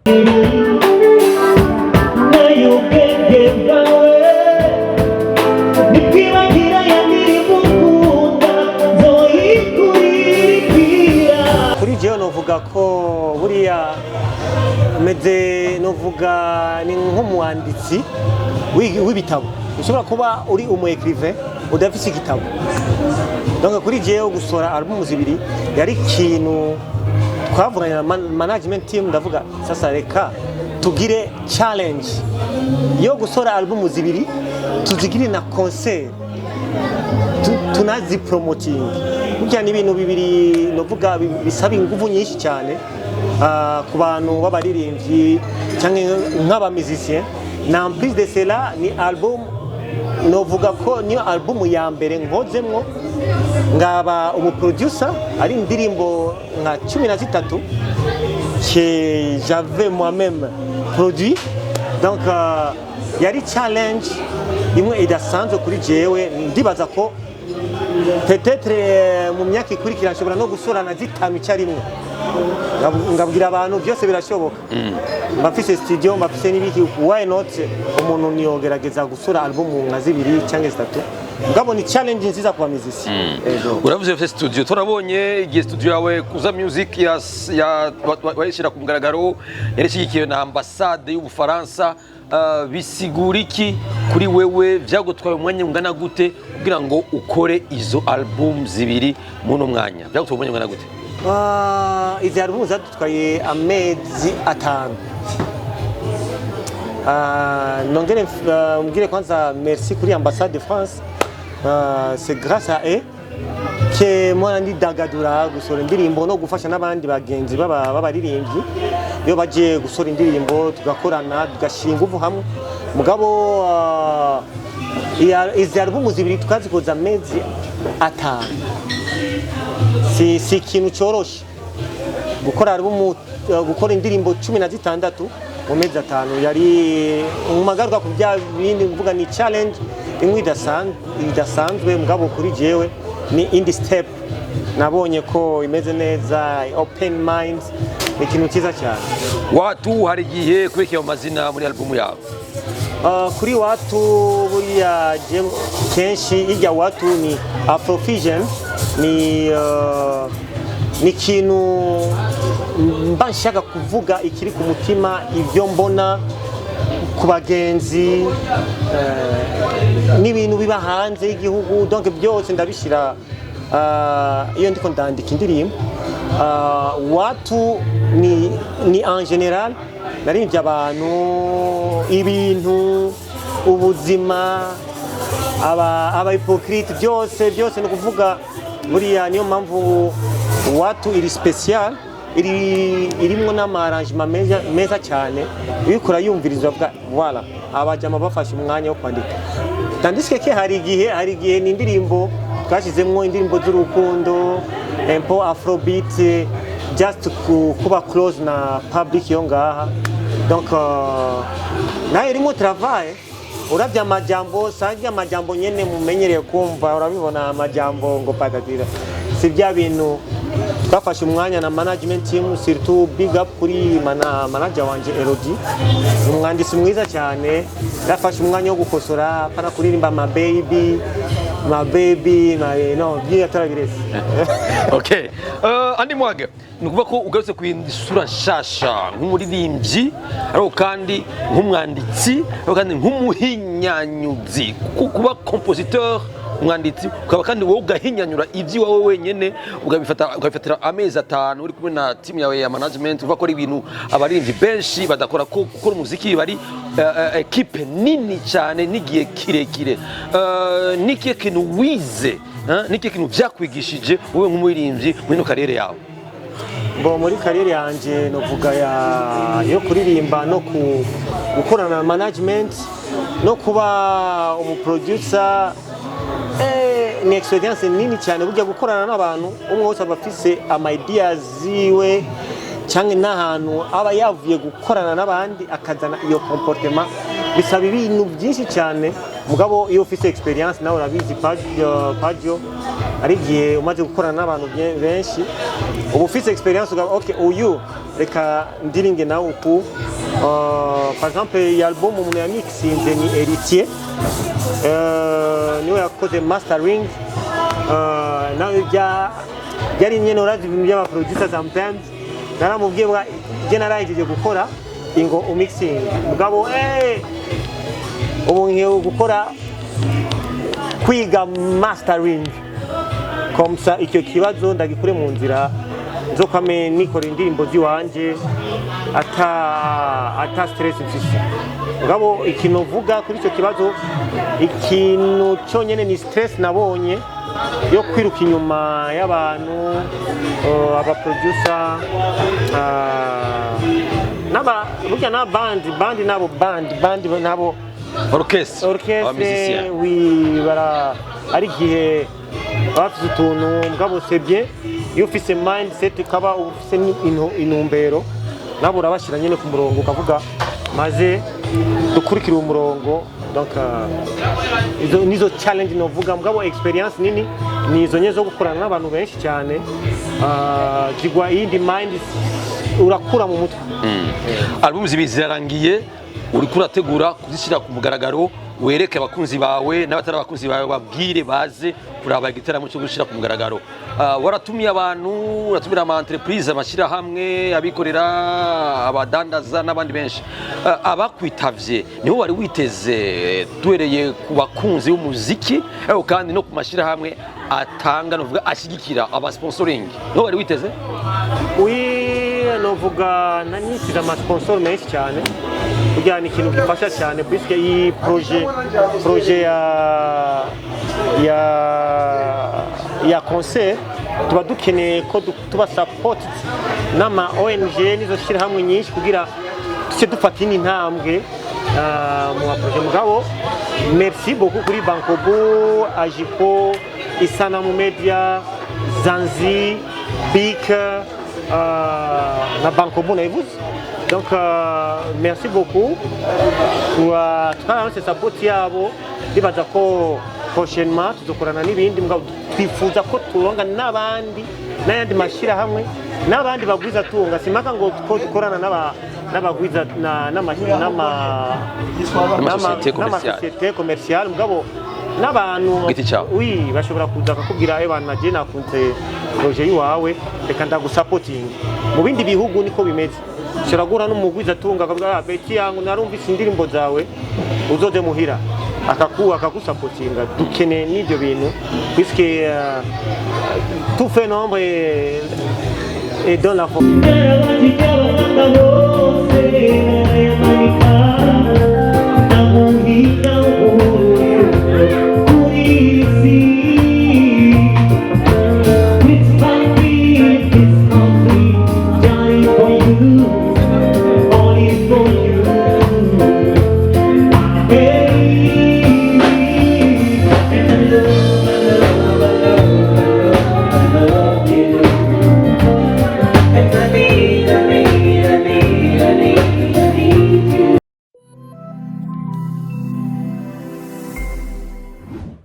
kuri jewe novuga ko buriya meze novuga ni nk'umwanditsi w'ibitabo ushobora kuba uri umu écrivain udafise igitabo. Donc kuri jewe gusora album zibiri yari ikintu twavuganye na management team, ndavuga sasa reka tugire challenge yo gusora album zibiri tuzigire na concert tunazi promoting. Burya ni ibintu bibiri novuga bisaba ingufu nyinshi cyane ku bantu b'abaririmbyi cyangwa nk'aba musicien. Na en plus de cela ni album novuga ko niyo album ya mbere nkozemwo ngaba umu producer ari indirimbo nka 13 que j'avais moi-même produit. Donc yari challenge imwe idasanzwe kuri jewe. Ndibaza ko peut-être mu myaka ikurikira nshobora no gusorana zitanu icyarimwe ngabwira abantu byose birashoboka. Mbafise studio mbafise n'ibiki, why not umuntu niyogerageza gusura album nka zibiri cyangwa zitatu. Ngabo ni challenge nziza kwa muziki. Uravuze ufite studio, turabonye igihe studio yawe kuza music ya ashira kumugaragaro yarishyigikiwe na ambassade y'Ubufaransa. Bisigura iki kuri wewe, byagutwaye umwanya ungana gute kugira ngo ukore izo album zibiri muno mwanya? Byagutwaye umwanya ungana gute? Izi album zadutwaye amezi 5. Nongere mbwire kwanza merci kuri ambassade de France. C'est grâce à eux que moi ndidagadura gusora indirimbo no gufasha n'abandi bagenzi b'abaririmbyi iyo bagiye gusora indirimbo tugakorana tugashyira ingufu hamwe. Mugabo izi album zibiri twazikoza amezi 5. Si ikintu cyoroshe gukora album, gukora indirimbo 16 mu mezi 5. Yari umagaruka ku bya bindi mvuga ni challenge imwe idasanzwe. Mugabo kuri jewe ni indi step nabonye ko imeze neza, open mind, ikintu cyiza cyane. Watu hari igihe kurekera amazina muri album yawe? Kuri watu buriya kenshi ijya watu ni Afrofusion, ni kintu mba nshaka kuvuga ikiri ku mutima, ibyo mbona ku bagenzi n'ibintu biba hanze y'igihugu. Donc byose ndabishira iyo ndiko ndandika indirimbo. Watu ni en general naririmbye abantu, ibintu, ubuzima, aba hypocrite, byose no kuvuga buriya. Niyo mpamvu watu iri special, irimo n'amarrangement meza cyane. Iyo ukora yumviriza bwa voilà abajama bafashe umwanya wo kwandika. Tandis que hari igihe ni indirimbo twashizemwo indirimbo z'urukundo, empo afrobeat, just kuba close na public yo ngaha. Donc nayo irimo travail. Urabya amajambo, sangi amajambo nyene mumenyereye kumva, urabibona amajambo ngo patatira. Si bya bintu twafashe umwanya na management team, surtout big up kuri manager wanje Elodie, umwandisi mwiza cyane. Yafashe umwanya wo gukosora pana kuririmba my baby no byiya tarabirese. Okay, andi Mwag, nukuvuga ko ugarutse ku isura nshasha nk'umuririmbyi ariko kandi nk'umwanditsi ariko kandi nk'umuhinyanyuzi, kuba compositeur umwanditsi ukaba kandi wowe ugahinyanyura ibyi wawe wenyene ugabifatira amezi 5 uri kumwe na team yawe ya management. Uvuga ko ari ibintu abaririmbyi benshi badakora, ko gukora umuziki bari equipe nini cyane n'igihe kirekire. Niki kintu wize, niki kintu byakwigishije wowe nk'umuririmbyi muri no karere yawe? Bo muri karere yanje novuga yo kuririmba no gukorana na management no kuba umu producer, ni experience nini cyane. Burya gukorana n'abantu umwe wese abafise ama ideas ziwe cyangwa n'ahantu aba yavuye gukorana n'abandi akazana iyo comportement, bisaba ibintu byinshi cyane. Mugabo iyo ufise experience nawe urabizi Padio ari igihe umaze gukorana n'abantu benshi uba ufite experience uga okay uyu reka ndiringe nawe uku par exemple iyi album umuntu yamixinze ni Héritier niwe yakoze mastering nawe byari nyene urazi ibintu by'aba producer sometimes naramubwiye bwa je narayigije gukora ingo umixing mugabo ubu ngiye gukora kwiga mastering komsa icyo kibazo ndagikure mu nzira zo kwame nikora indirimbo ziwanje ata stress mfise ngabo ikintu vuga kuri icyo kibazo ikintu cyonyene ni stress nabonye yo kwiruka inyuma y'abantu aba producer naba burya na band nabo orchestre oui bara ari gihe bafite utuntu mugabo sebye iyo ufise mindset ukaba ufise intumbero nabo urabashira nyene ku murongo ukavuga maze dukurikira umurongo donc nizo challenge novuga mugabo experience nini nizo nyezo gukorana n'abantu benshi cyane jigwa indi mind urakura mu mutwe. Album zibiri zirarangiye uri kurategura kuzishyira ku mugaragaro wereke abakunzi bawe n'abatari abakunzi bawe babwire baze kuraba igitaramo cyo gushira ku mugaragaro. Waratumiye abantu uratumira ama entreprise amashira hamwe abikorera abadandaza n'abandi benshi abakwitavye niho wari witeze duhereye ku bakunzi b'umuziki kandi no ku mashira hamwe atanga novuga ashigikira aba sponsoring niho wari witeze? Novuga nanyishyira ama sponsor menshi cyane kugira ni ikintu gifasha cyane puisque iyi projet ya concert tuba dukeneye ko tuba support n'ama ONG nizo shira hamwe nyinshi kugira tuce dufata intambwe mu projet mugabo. Merci beaucoup kuri Bankobu, Ajiko, Isana mu media, Zanzi, Bik na Bankobu na ivuze. Donc merci beaucoup pour ce support yabo bibaza ko prochainement tuzokorana n'ibindi mugabo twifuza ko turonga n'ayandi mashira hamwe n'abandi bagwiza tunga simaka ngo ko dukorana n'abagwiza n'amasosiyete commercial mugabo n'abantu bashobora kuza bakubwira abantu nagiye nakunze projet yiwawe reka ndagusupporting mu bindi bihugu niko bimeze. Ushobora guhura n'umugwiza tunga akavuga beti yangu narumvise indirimbo zawe uzoze muhira akagusapotinga. Dukeneye n'ibyo bintu puisque tout fait nombre et dans la forme.